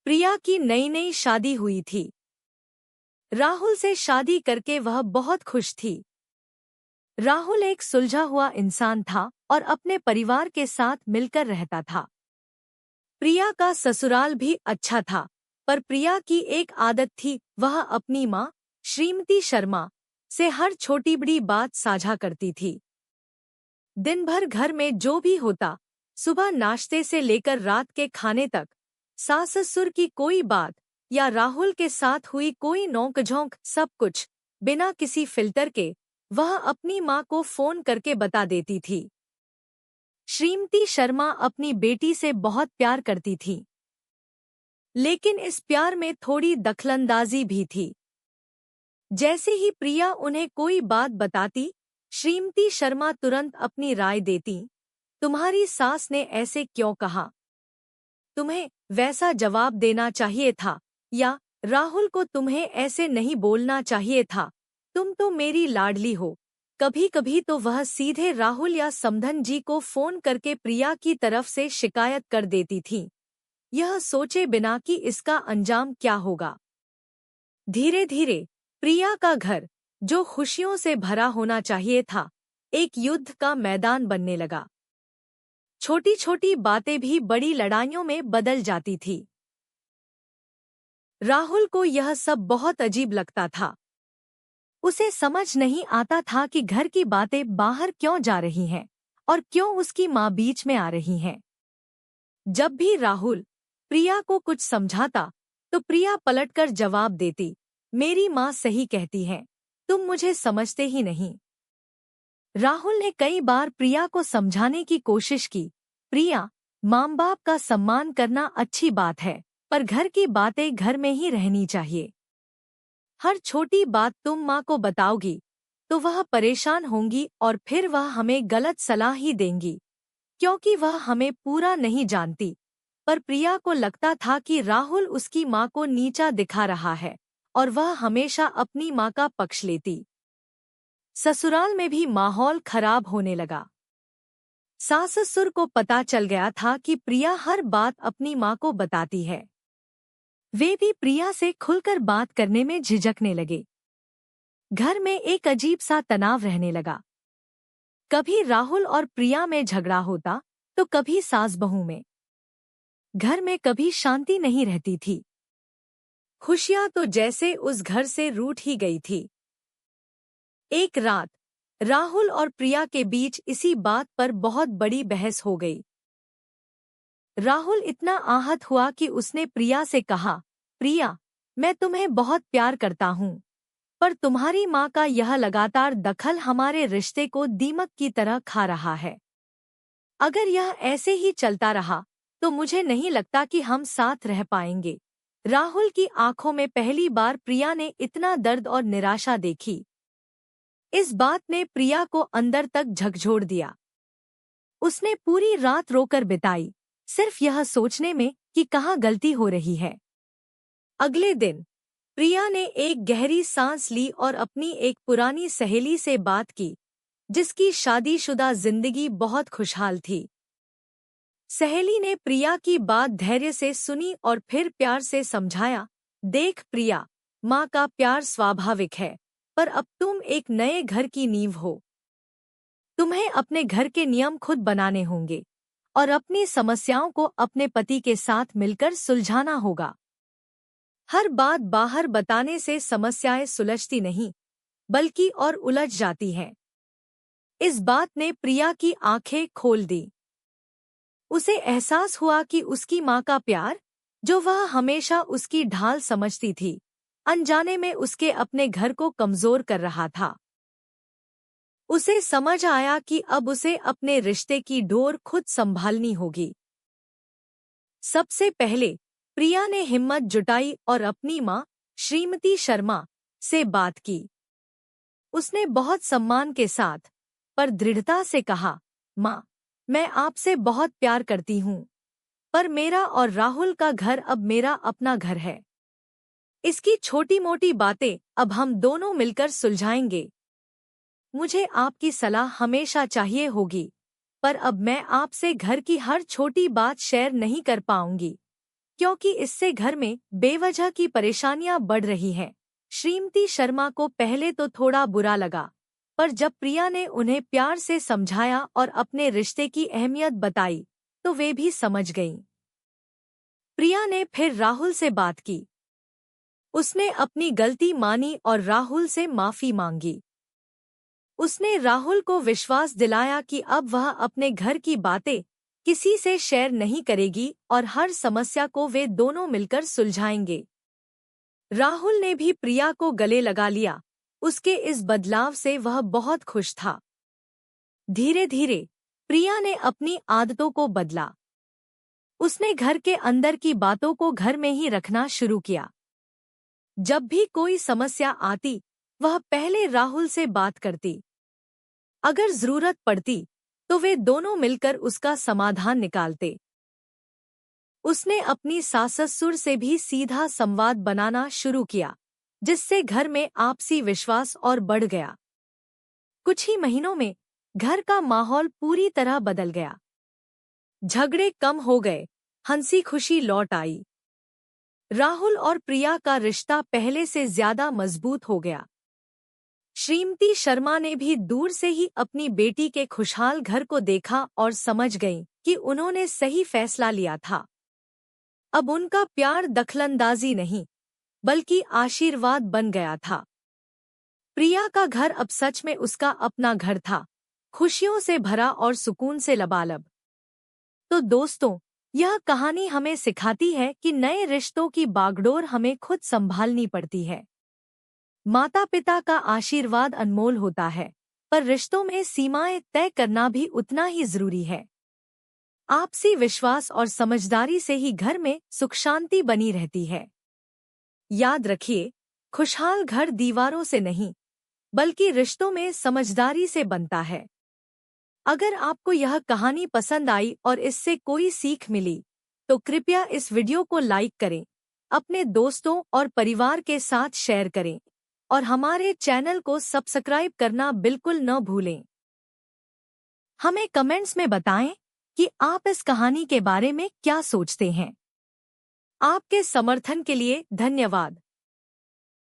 प्रिया की नई नई शादी हुई थी। राहुल से शादी करके वह बहुत खुश थी। राहुल एक सुलझा हुआ इंसान था और अपने परिवार के साथ मिलकर रहता था। प्रिया का ससुराल भी अच्छा था, पर प्रिया की एक आदत थी, वह अपनी माँ श्रीमती शर्मा से हर छोटी बड़ी बात साझा करती थी। दिन भर घर में जो भी होता, सुबह नाश्ते से लेकर रात के खाने तक, सास ससुर की कोई बात या राहुल के साथ हुई कोई नोकझोंक, सब कुछ बिना किसी फिल्टर के वह अपनी माँ को फोन करके बता देती थी। श्रीमती शर्मा अपनी बेटी से बहुत प्यार करती थी, लेकिन इस प्यार में थोड़ी दखलंदाजी भी थी। जैसे ही प्रिया उन्हें कोई बात बताती, श्रीमती शर्मा तुरंत अपनी राय देती। तुम्हारी सास ने ऐसे क्यों कहा? तुम्हें वैसा जवाब देना चाहिए था, या राहुल को तुम्हें ऐसे नहीं बोलना चाहिए था। तुम तो मेरी लाडली हो। कभी कभी तो वह सीधे राहुल या समधन जी को फोन करके प्रिया की तरफ से शिकायत कर देती थी, यह सोचे बिना कि इसका अंजाम क्या होगा। धीरे धीरे प्रिया का घर, जो खुशियों से भरा होना चाहिए था, एक युद्ध का मैदान बनने लगा। छोटी छोटी बातें भी बड़ी लड़ाइयों में बदल जाती थी। राहुल को यह सब बहुत अजीब लगता था। उसे समझ नहीं आता था कि घर की बातें बाहर क्यों जा रही हैं और क्यों उसकी माँ बीच में आ रही हैं। जब भी राहुल प्रिया को कुछ समझाता, तो प्रिया पलटकर जवाब देती, मेरी माँ सही कहती है, तुम मुझे समझते ही नहीं। राहुल ने कई बार प्रिया को समझाने की कोशिश की, प्रिया, माँ बाप का सम्मान करना अच्छी बात है, पर घर की बातें घर में ही रहनी चाहिए। हर छोटी बात तुम माँ को बताओगी तो वह परेशान होंगी और फिर वह हमें गलत सलाह ही देंगी, क्योंकि वह हमें पूरा नहीं जानती। पर प्रिया को लगता था कि राहुल उसकी माँ को नीचा दिखा रहा है और वह हमेशा अपनी माँ का पक्ष लेती। ससुराल में भी माहौल खराब होने लगा। सास ससुर को पता चल गया था कि प्रिया हर बात अपनी माँ को बताती है। वे भी प्रिया से खुलकर बात करने में झिझकने लगे। घर में एक अजीब सा तनाव रहने लगा। कभी राहुल और प्रिया में झगड़ा होता, तो कभी सास बहू में। घर में कभी शांति नहीं रहती थी। खुशियां तो जैसे उस घर से रूठ ही गई थी। एक रात राहुल और प्रिया के बीच इसी बात पर बहुत बड़ी बहस हो गई। राहुल इतना आहत हुआ कि उसने प्रिया से कहा, प्रिया, मैं तुम्हें बहुत प्यार करता हूँ, पर तुम्हारी माँ का यह लगातार दखल हमारे रिश्ते को दीमक की तरह खा रहा है। अगर यह ऐसे ही चलता रहा तो मुझे नहीं लगता कि हम साथ रह पाएंगे। राहुल की आंखों में पहली बार प्रिया ने इतना दर्द और निराशा देखी। इस बात ने प्रिया को अंदर तक झकझोर दिया। उसने पूरी रात रोकर बिताई, सिर्फ यह सोचने में कि कहाँ गलती हो रही है। अगले दिन प्रिया ने एक गहरी सांस ली और अपनी एक पुरानी सहेली से बात की, जिसकी शादीशुदा जिंदगी बहुत खुशहाल थी। सहेली ने प्रिया की बात धैर्य से सुनी और फिर प्यार से समझाया, देख प्रिया, माँ का प्यार स्वाभाविक है, पर अब तुम एक नए घर की नींव हो। तुम्हें अपने घर के नियम खुद बनाने होंगे और अपनी समस्याओं को अपने पति के साथ मिलकर सुलझाना होगा। हर बात बाहर बताने से समस्याएं सुलझती नहीं, बल्कि और उलझ जाती हैं। इस बात ने प्रिया की आंखें खोल दी। उसे एहसास हुआ कि उसकी माँ का प्यार, जो वह हमेशा उसकी ढाल समझती थी, अनजाने में उसके अपने घर को कमजोर कर रहा था। उसे समझ आया कि अब उसे अपने रिश्ते की डोर खुद संभालनी होगी। सबसे पहले प्रिया ने हिम्मत जुटाई और अपनी माँ श्रीमती शर्मा से बात की। उसने बहुत सम्मान के साथ पर दृढ़ता से कहा, माँ, मैं आपसे बहुत प्यार करती हूँ, पर मेरा और राहुल का घर अब मेरा अपना घर है। इसकी छोटी मोटी बातें अब हम दोनों मिलकर सुलझाएंगे। मुझे आपकी सलाह हमेशा चाहिए होगी, पर अब मैं आपसे घर की हर छोटी बात शेयर नहीं कर पाऊंगी, क्योंकि इससे घर में बेवजह की परेशानियां बढ़ रही हैं। श्रीमती शर्मा को पहले तो थोड़ा बुरा लगा, पर जब प्रिया ने उन्हें प्यार से समझाया और अपने रिश्ते की अहमियत बताई, तो वे भी समझ गईं। प्रिया ने फिर राहुल से बात की। उसने अपनी गलती मानी और राहुल से माफी मांगी। उसने राहुल को विश्वास दिलाया कि अब वह अपने घर की बातें किसी से शेयर नहीं करेगी और हर समस्या को वे दोनों मिलकर सुलझाएंगे। राहुल ने भी प्रिया को गले लगा लिया। उसके इस बदलाव से वह बहुत खुश था। धीरे धीरे प्रिया ने अपनी आदतों को बदला। उसने घर के अंदर की बातों को घर में ही रखना शुरू किया। जब भी कोई समस्या आती, वह पहले राहुल से बात करती। अगर जरूरत पड़ती, तो वे दोनों मिलकर उसका समाधान निकालते। उसने अपनी सास-ससुर से भी सीधा संवाद बनाना शुरू किया, जिससे घर में आपसी विश्वास और बढ़ गया। कुछ ही महीनों में घर का माहौल पूरी तरह बदल गया। झगड़े कम हो गए, हंसी खुशी लौट आई। राहुल और प्रिया का रिश्ता पहले से ज्यादा मजबूत हो गया। श्रीमती शर्मा ने भी दूर से ही अपनी बेटी के खुशहाल घर को देखा और समझ गई कि उन्होंने सही फैसला लिया था। अब उनका प्यार दखलंदाजी नहीं, बल्कि आशीर्वाद बन गया था। प्रिया का घर अब सच में उसका अपना घर था, खुशियों से भरा और सुकून से लबालब। तो दोस्तों, यह कहानी हमें सिखाती है कि नए रिश्तों की बागडोर हमें खुद संभालनी पड़ती है। माता पिता का आशीर्वाद अनमोल होता है, पर रिश्तों में सीमाएं तय करना भी उतना ही जरूरी है। आपसी विश्वास और समझदारी से ही घर में सुख शांति बनी रहती है। याद रखिए, खुशहाल घर दीवारों से नहीं, बल्कि रिश्तों में समझदारी से बनता है। अगर आपको यह कहानी पसंद आई और इससे कोई सीख मिली, तो कृपया इस वीडियो को लाइक करें, अपने दोस्तों और परिवार के साथ शेयर करें और हमारे चैनल को सब्सक्राइब करना बिल्कुल न भूलें। हमें कमेंट्स में बताएं कि आप इस कहानी के बारे में क्या सोचते हैं। आपके समर्थन के लिए धन्यवाद।